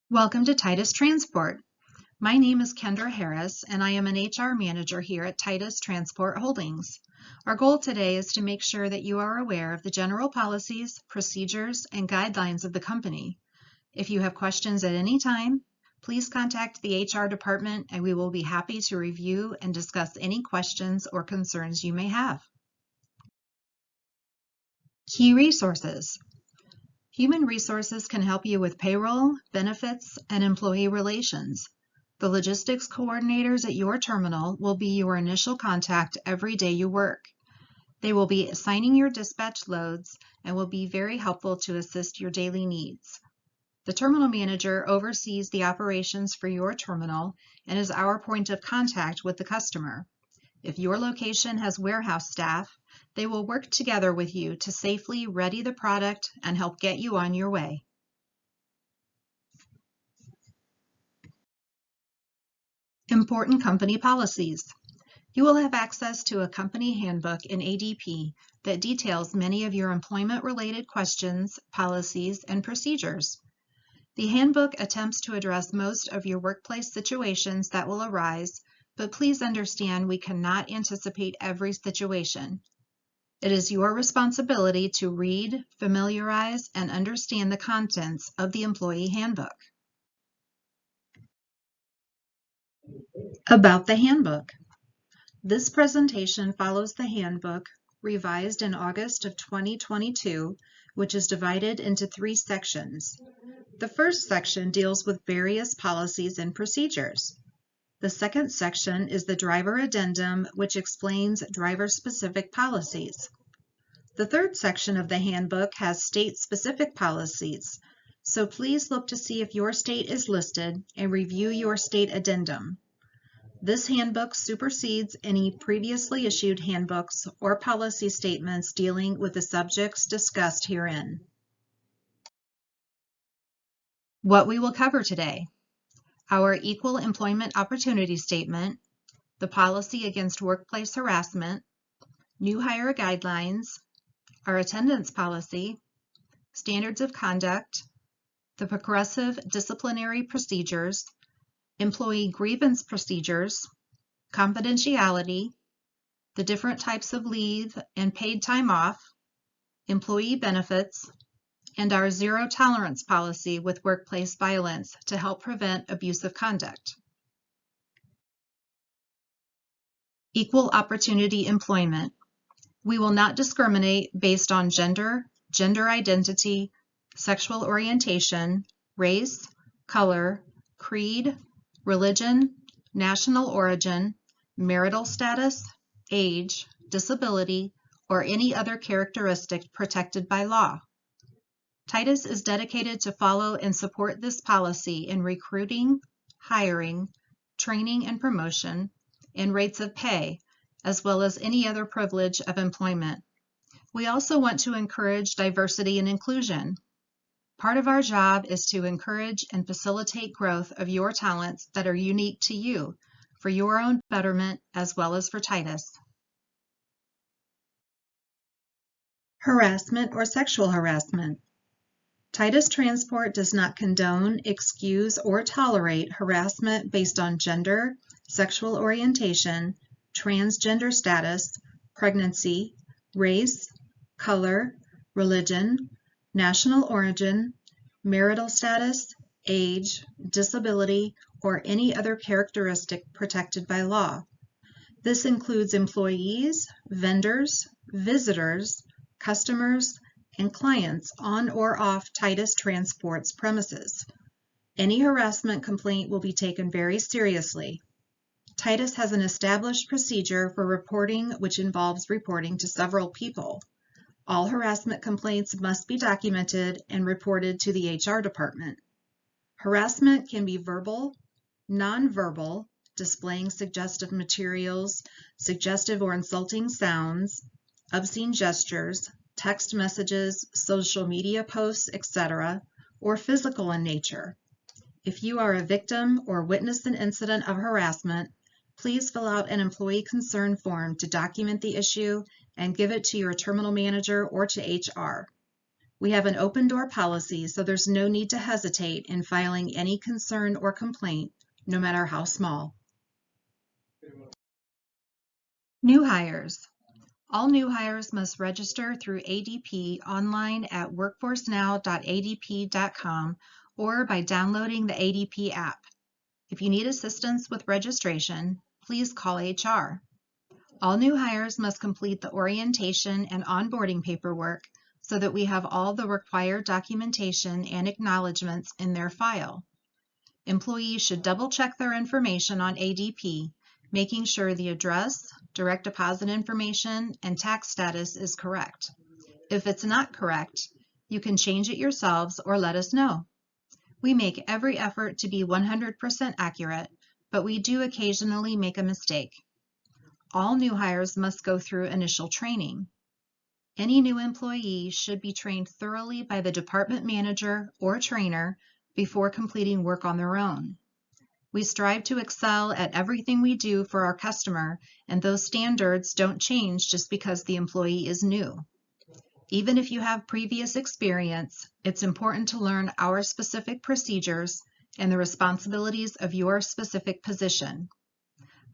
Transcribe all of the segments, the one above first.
Welcome to Titus Transport. My name is Kendra Harris, and I am an HR manager here at Titus Transport Holdings. Our goal today is to make sure that you are aware of the general policies, procedures, and guidelines of the company. If you have questions at any time, please contact the HR department and we will be happy to review and discuss any questions or concerns you may have. Key resources. Human resources can help you with payroll, benefits, and employee relations. The logistics coordinators at your terminal will be your initial contact every day you work. They will be assigning your dispatch loads and will be very helpful to assist your daily needs. The terminal manager oversees the operations for your terminal and is our point of contact with the customer. If your location has warehouse staff, they will work together with you to safely ready the product and help get you on your way. Important company policies. You will have access to a company handbook in ADP that details many of your employment-related questions, policies, and procedures. The handbook attempts to address most of your workplace situations that will arise, but please understand we cannot anticipate every situation. It is your responsibility to read, familiarize, and understand the contents of the employee handbook. About the handbook. This presentation follows the handbook revised in August of 2022, which is divided into 3 sections. The first section deals with various policies and procedures. The second section is the driver addendum, which explains driver-specific policies. The third section of the handbook has state-specific policies, so please look to see if your state is listed and review your state addendum. This handbook supersedes any previously issued handbooks or policy statements dealing with the subjects discussed herein. What we will cover today: our Equal Employment Opportunity Statement, the Policy Against Workplace Harassment, New Hire Guidelines, our Attendance Policy, Standards of Conduct, the Progressive Disciplinary Procedures, Employee Grievance Procedures, Confidentiality, the different types of leave and paid time off, employee benefits, and our zero tolerance policy with workplace violence to help prevent abusive conduct. Equal opportunity employment. We will not discriminate based on gender, gender identity, sexual orientation, race, color, creed, religion, national origin, marital status, age, disability, or any other characteristic protected by law. Titus is dedicated to follow and support this policy in recruiting, hiring, training and promotion, and rates of pay, as well as any other privilege of employment. We also want to encourage diversity and inclusion. Part of our job is to encourage and facilitate growth of your talents that are unique to you for your own betterment as well as for Titus. Harassment or sexual harassment. Titus Transport does not condone, excuse, or tolerate harassment based on gender, sexual orientation, transgender status, pregnancy, race, color, religion, national origin, marital status, age, disability, or any other characteristic protected by law. This includes employees, vendors, visitors, customers, and clients on or off Titus Transport's premises. Any harassment complaint will be taken very seriously. Titus has an established procedure for reporting, which involves reporting to several people. All harassment complaints must be documented and reported to the HR department. Harassment can be verbal, nonverbal, displaying suggestive materials, suggestive or insulting sounds, obscene gestures, text messages, social media posts, etc., or physical in nature. If you are a victim or witness an incident of harassment, please fill out an employee concern form to document the issue and give it to your terminal manager or to HR. We have an open door policy, so there's no need to hesitate in filing any concern or complaint, no matter how small. New hires. All new hires must register through ADP online at workforcenow.adp.com or by downloading the ADP app. If you need assistance with registration, please call HR. All new hires must complete the orientation and onboarding paperwork so that we have all the required documentation and acknowledgments in their file. Employees should double-check their information on ADP, making sure the address, direct deposit information, and tax status is correct. If it's not correct, you can change it yourselves or let us know. We make every effort to be 100% accurate, but we do occasionally make a mistake. All new hires must go through initial training. Any new employee should be trained thoroughly by the department manager or trainer before completing work on their own. We strive to excel at everything we do for our customer, and those standards don't change just because the employee is new. Even if you have previous experience, it's important to learn our specific procedures and the responsibilities of your specific position.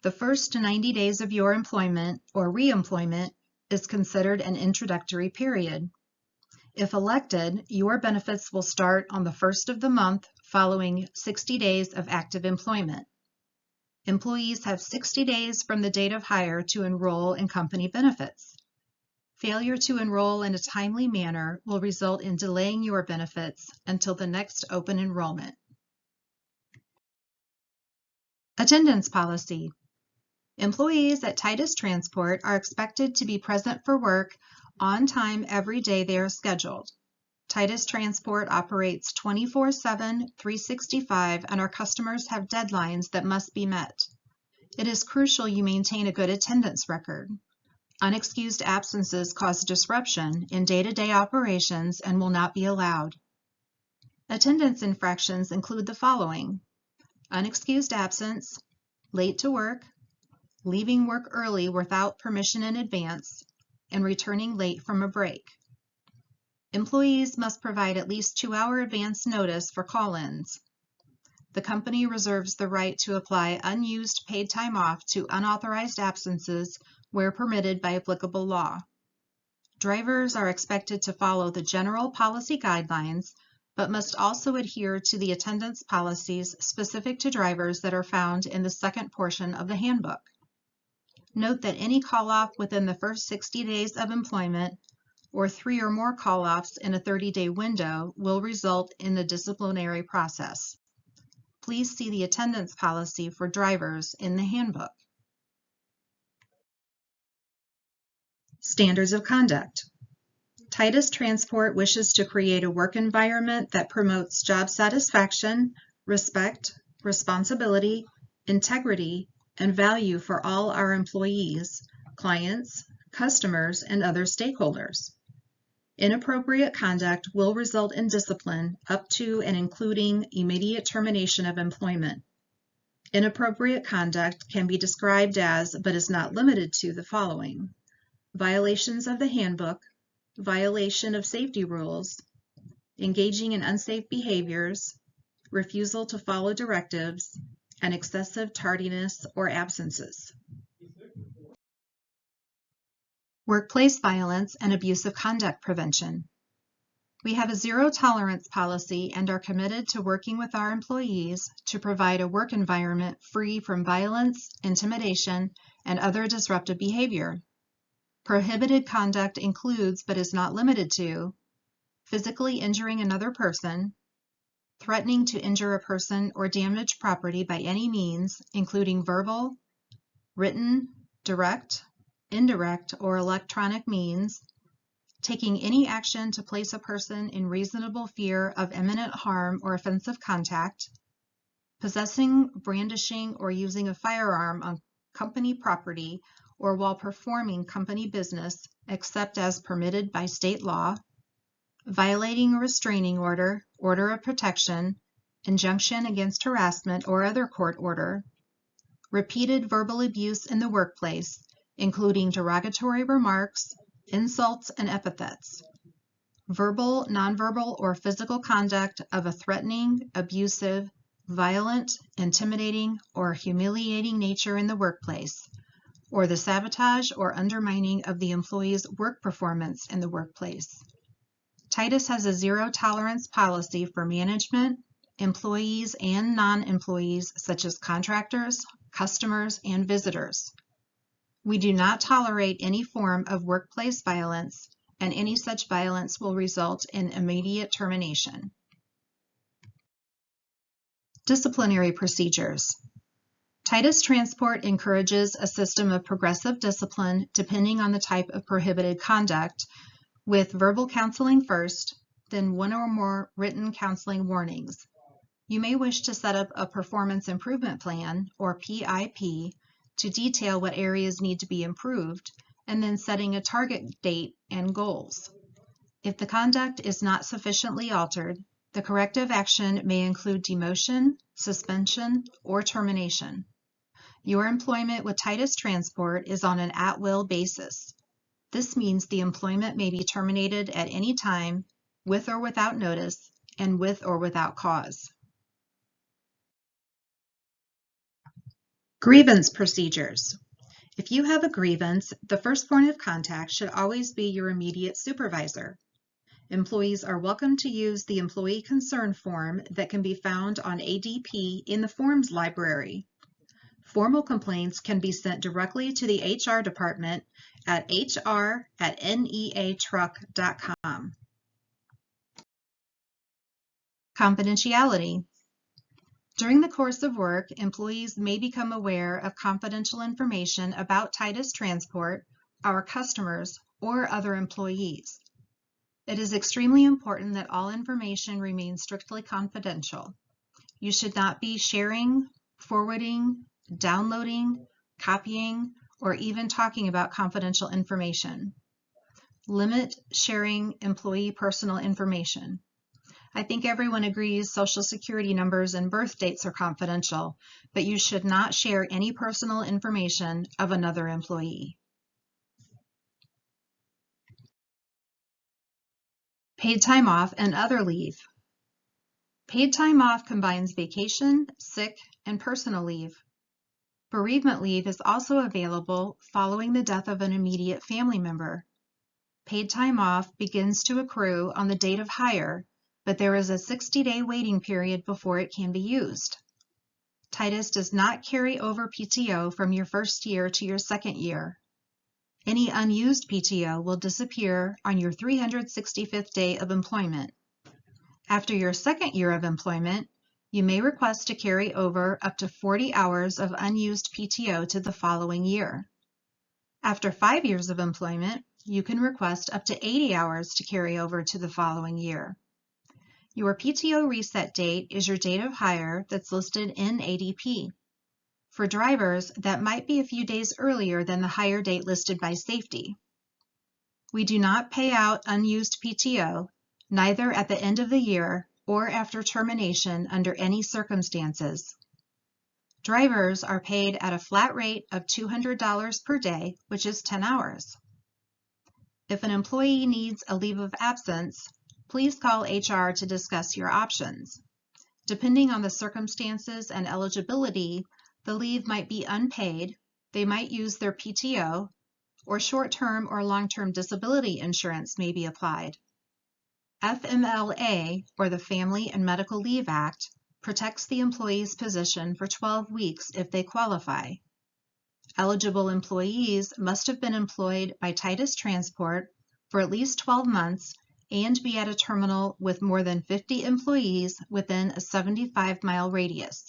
The first 90 days of your employment or reemployment is considered an introductory period. If elected, your benefits will start on the first of the month following 60 days of active employment. Employees have 60 days from the date of hire to enroll in company benefits. Failure to enroll in a timely manner will result in delaying your benefits until the next open enrollment. Attendance policy. Employees at Titus Transport are expected to be present for work on time every day they are scheduled. Titus Transport operates 24/7, 365, and our customers have deadlines that must be met. It is crucial you maintain a good attendance record. Unexcused absences cause disruption in day-to-day operations and will not be allowed. Attendance infractions include the following: unexcused absence, late to work, leaving work early without permission in advance, and returning late from a break. Employees must provide at least 2-hour advance notice for call-ins. The company reserves the right to apply unused paid time off to unauthorized absences where permitted by applicable law. Drivers are expected to follow the general policy guidelines, but must also adhere to the attendance policies specific to drivers that are found in the second portion of the handbook. Note that any call-off within the first 60 days of employment or 3 or more call-offs in a 30-day window will result in a disciplinary process. Please see the attendance policy for drivers in the handbook. Standards of conduct. Titus Transport wishes to create a work environment that promotes job satisfaction, respect, responsibility, integrity, and value for all our employees, clients, customers, and other stakeholders. Inappropriate conduct will result in discipline up to and including immediate termination of employment. Inappropriate conduct can be described as, but is not limited to, the following: violations of the handbook, violation of safety rules, engaging in unsafe behaviors, refusal to follow directives, and excessive tardiness or absences. Workplace violence and abusive conduct prevention. We have a zero-tolerance policy and are committed to working with our employees to provide a work environment free from violence, intimidation, and other disruptive behavior. Prohibited conduct includes, but is not limited to, physically injuring another person, threatening to injure a person or damage property by any means, including verbal, written, direct, indirect, or electronic means, taking any action to place a person in reasonable fear of imminent harm or offensive contact, possessing, brandishing, or using a firearm on company property or while performing company business except as permitted by state law, violating a restraining order, order of protection, injunction against harassment or other court order, repeated verbal abuse in the workplace, including derogatory remarks, insults, and epithets, verbal, nonverbal, or physical conduct of a threatening, abusive, violent, intimidating, or humiliating nature in the workplace, or the sabotage or undermining of the employee's work performance in the workplace. Titus has a zero-tolerance policy for management, employees, and non-employees such as contractors, customers, and visitors. We do not tolerate any form of workplace violence, and any such violence will result in immediate termination. Disciplinary procedures. Titus Transport encourages a system of progressive discipline depending on the type of prohibited conduct, with verbal counseling first, then one or more written counseling warnings. You may wish to set up a performance improvement plan, or PIP, to detail what areas need to be improved, and then setting a target date and goals. If the conduct is not sufficiently altered, the corrective action may include demotion, suspension, or termination. Your employment with Titus Transport is on an at-will basis. This means the employment may be terminated at any time, with or without notice, and with or without cause. Grievance procedures. If you have a grievance, the first point of contact should always be your immediate supervisor. Employees are welcome to use the Employee Concern Form that can be found on ADP in the Forms Library. Formal complaints can be sent directly to the HR department at hr@neatruck.com. Confidentiality. During the course of work, employees may become aware of confidential information about Titus Transport, our customers, or other employees. It is extremely important that all information remains strictly confidential. You should not be sharing, forwarding, downloading, copying, or even talking about confidential information. Limit sharing employee personal information. I think everyone agrees Social Security numbers and birth dates are confidential, but you should not share any personal information of another employee. Paid time off and other leave. Paid time off combines vacation, sick, and personal leave. Bereavement leave is also available following the death of an immediate family member. Paid time off begins to accrue on the date of hire, but there is a 60-day waiting period before it can be used. Titus does not carry over PTO from your first year to your second year. Any unused PTO will disappear on your 365th day of employment. After your second year of employment, you may request to carry over up to 40 hours of unused PTO to the following year. After 5 years of employment, you can request up to 80 hours to carry over to the following year. Your PTO reset date is your date of hire that's listed in ADP. For drivers, that might be a few days earlier than the hire date listed by safety. We do not pay out unused PTO, neither at the end of the year or after termination under any circumstances. Drivers are paid at a flat rate of $200 per day, which is 10 hours. If an employee needs a leave of absence, please call HR to discuss your options. Depending on the circumstances and eligibility, the leave might be unpaid, they might use their PTO, or short-term or long-term disability insurance may be applied. FMLA, or the Family and Medical Leave Act, protects the employee's position for 12 weeks if they qualify. Eligible employees must have been employed by Titus Transport for at least 12 months and be at a terminal with more than 50 employees within a 75-mile radius.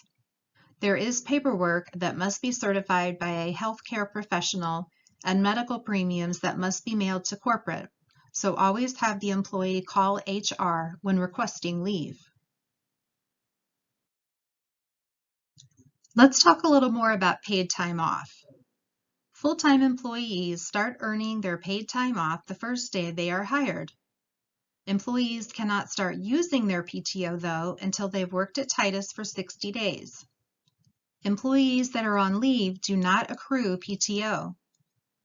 There is paperwork that must be certified by a healthcare professional and medical premiums that must be mailed to corporate, so always have the employee call HR when requesting leave. Let's talk a little more about paid time off. Full-time employees start earning their paid time off the first day they are hired. Employees cannot start using their PTO, though, until they've worked at Titus for 60 days. Employees that are on leave do not accrue PTO.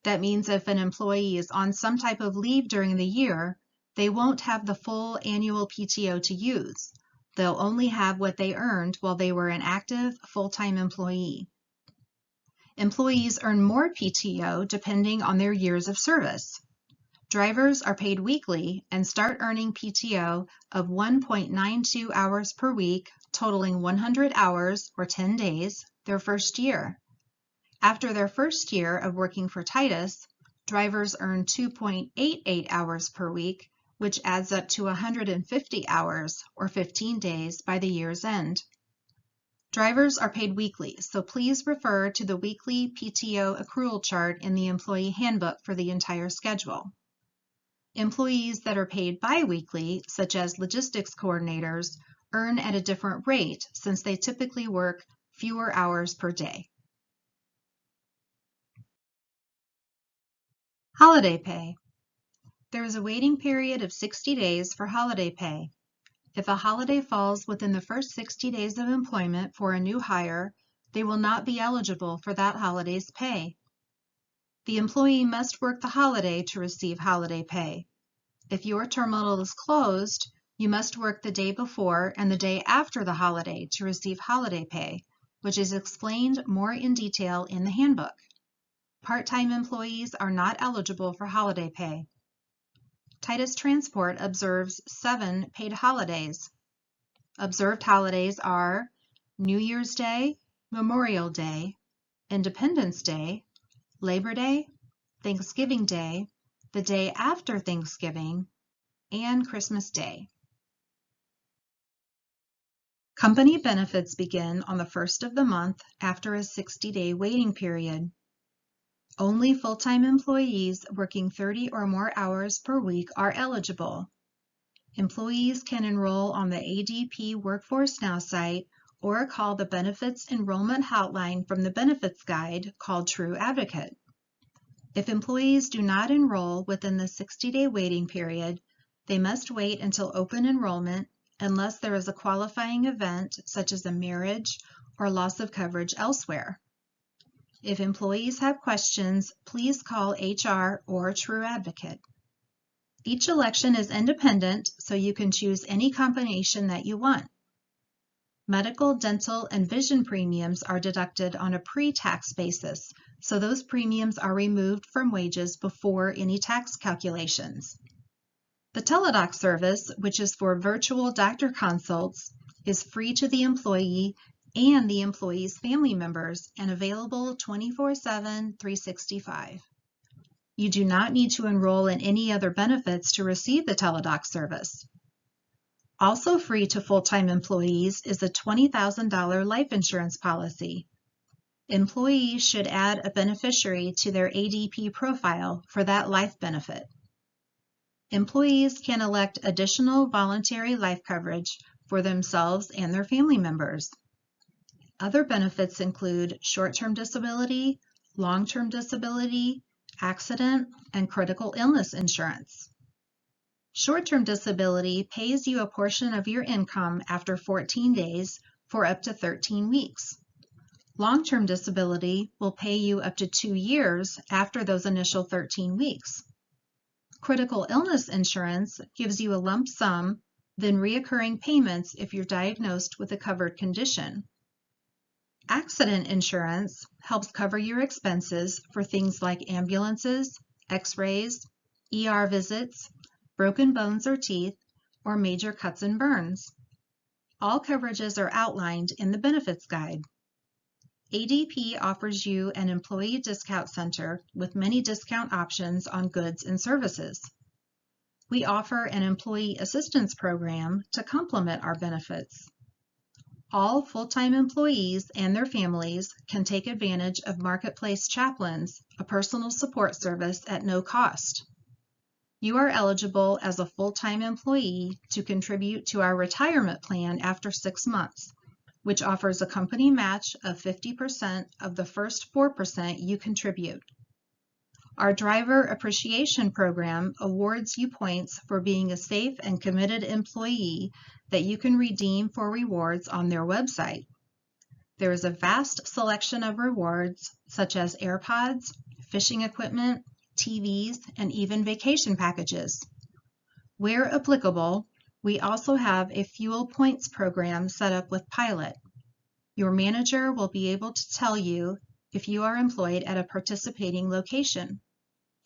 That means if an employee is on some type of leave during the year, They won't have the full annual PTO to use. They'll only have what they earned while they were an active full-time employee. Employees earn more PTO depending on their years of service. Drivers are paid weekly and start earning PTO of 1.92 hours per week, totaling 100 hours or 10 days, their first year. After their first year of working for Titus, drivers earn 2.88 hours per week, which adds up to 150 hours or 15 days by the year's end. Drivers are paid weekly, so please refer to the weekly PTO accrual chart in the Employee Handbook for the entire schedule. Employees that are paid bi-weekly, such as logistics coordinators, earn at a different rate since they typically work fewer hours per day. Holiday pay. There is a waiting period of 60 days for holiday pay. If a holiday falls within the first 60 days of employment for a new hire, they will not be eligible for that holiday's pay. The employee must work the holiday to receive holiday pay. If your terminal is closed, you must work the day before and the day after the holiday to receive holiday pay, which is explained more in detail in the handbook. Part-time employees are not eligible for holiday pay. Titus Transport observes 7 paid holidays. Observed holidays are New Year's Day, Memorial Day, Independence Day, Labor Day, Thanksgiving Day, the day after Thanksgiving, and Christmas Day. Company benefits begin on the first of the month after a 60-day waiting period. Only full-time employees working 30 or more hours per week are eligible. Employees can enroll on the ADP Workforce Now site or call the Benefits Enrollment Hotline from the Benefits Guide called True Advocate. If employees do not enroll within the 60-day waiting period, they must wait until open enrollment unless there is a qualifying event such as a marriage or loss of coverage elsewhere. If employees have questions, please call HR or True Advocate. Each election is independent, so you can choose any combination that you want. Medical, dental, and vision premiums are deducted on a pre-tax basis, so those premiums are removed from wages before any tax calculations. The teledoc service, which is for virtual doctor consults, is free to the employee and the employee's family members and available 24/7, 365. You do not need to enroll in any other benefits to receive the teledoc service. Also free to full-time employees is a $20,000 life insurance policy. Employees should add a beneficiary to their ADP profile for that life benefit. Employees can elect additional voluntary life coverage for themselves and their family members. Other benefits include short-term disability, long-term disability, accident, and critical illness insurance. Short-term disability pays you a portion of your income after 14 days for up to 13 weeks. Long-term disability will pay you up to 2 years after those initial 13 weeks. Critical illness insurance gives you a lump sum, then recurring payments if you're diagnosed with a covered condition. Accident insurance helps cover your expenses for things like ambulances, x-rays, ER visits, broken bones or teeth, or major cuts and burns. All coverages are outlined in the benefits guide. ADP offers you an employee discount center with many discount options on goods and services. We offer an employee assistance program to complement our benefits. All full-time employees and their families can take advantage of Marketplace Chaplains, a personal support service at no cost. You are eligible as a full-time employee to contribute to our retirement plan after 6 months, which offers a company match of 50% of the first 4% you contribute. Our Driver Appreciation Program awards you points for being a safe and committed employee that you can redeem for rewards on their website. There is a vast selection of rewards such as AirPods, fishing equipment, TVs, and even vacation packages. Where applicable, we also have a fuel points program set up with Pilot. Your manager will be able to tell you if you are employed at a participating location.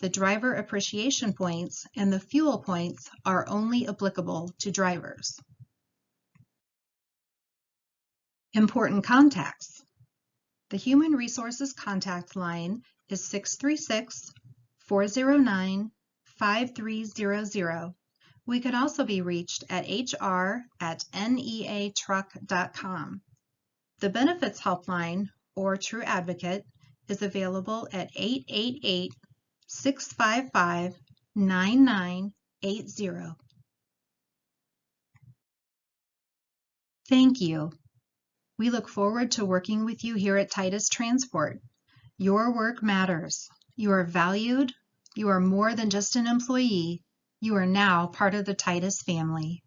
The driver appreciation points and the fuel points are only applicable to drivers. Important contacts. The Human Resources contact line is 636-409-5300. We could also be reached at hr@neatruck.com. The Benefits Helpline, or True Advocate, is available at 888-655-9980. Thank you. We look forward to working with you here at Titus Transport. Your work matters. You are valued. You are more than just an employee. You are now part of the Titus family.